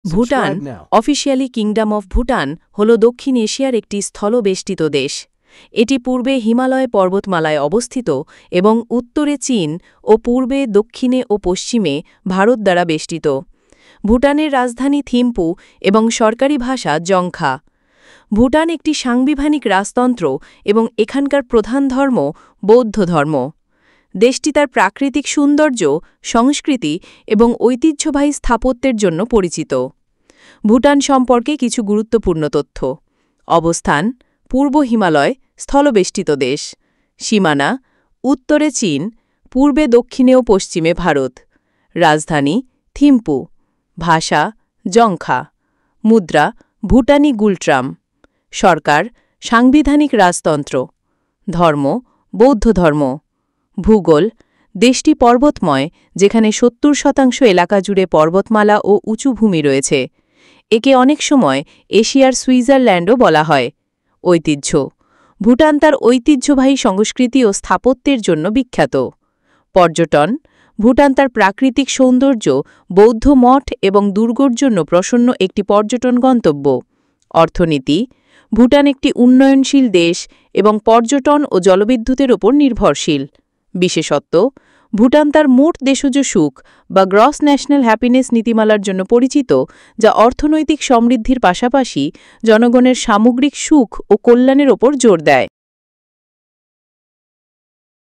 Bhutan officially kingdom of Bhutan হল দক্ষিণ এশিয়ার একটি স্থলবেষ্টিত দেশ। এটি পূর্বে হিমালয় পর্বতমালায় অবস্থিত এবং উত্তরে চীন ও পূর্বে, দক্ষিণে ও পশ্চিমে ভারত দ্বারা বেষ্টিত। ভুটানের রাজধানী থিম্পু এবং সরকারি ভাষা জংখা। ভুটান একটি সাংবিধানিক রাজতন্ত্র এবং এখানকার প্রধান ধর্ম বৌদ্ধ ধর্ম। দেশটি তার প্রাকৃতিক সৌন্দর্য, সংস্কৃতি এবং ঐতিহ্যবাহী স্থাপত্যের জন্য পরিচিত। ভুটান সম্পর্কে কিছু গুরুত্বপূর্ণ তথ্য। অবস্থান: পূর্ব হিমালয়, স্থলবেষ্টিত দেশ। সীমানা: উত্তরে চীন, পূর্বে, দক্ষিণে ও পশ্চিমে ভারত। রাজধানী: থিম্পু। ভাষা: জংখা। মুদ্রা: ভুটানি গুলট্রাম। সরকার: সাংবিধানিক রাজতন্ত্র। ধর্ম: বৌদ্ধ ধর্ম। ভূগোল: দেশটি পর্বতময়, যেখানে ৭০% এলাকা জুড়ে পর্বতমালা ও উঁচু ভূমি রয়েছে। একে অনেক সময় এশিয়ার সুইজারল্যান্ডও বলা হয়। ঐতিহ্য: ভুটান তার ঐতিহ্যবাহী সংস্কৃতি ও স্থাপত্যের জন্য বিখ্যাত। পর্যটন: ভুটান তার প্রাকৃতিক সৌন্দর্য, বৌদ্ধ মঠ এবং দুর্গের জন্য প্রসন্ন একটি পর্যটন গন্তব্য। অর্থনীতি: ভুটান একটি উন্নয়নশীল দেশ এবং পর্যটন ও জলবিদ্যুতের ওপর নির্ভরশীল। বিশেষত্ব: ভুটান তার মোট দেশজ সুখ বা গ্রস ন্যাশনাল হ্যাপিনেস নীতিমালার জন্য পরিচিত, যা অর্থনৈতিক সমৃদ্ধির পাশাপাশি জনগণের সামগ্রিক সুখ ও কল্যাণের ওপর জোর দেয়।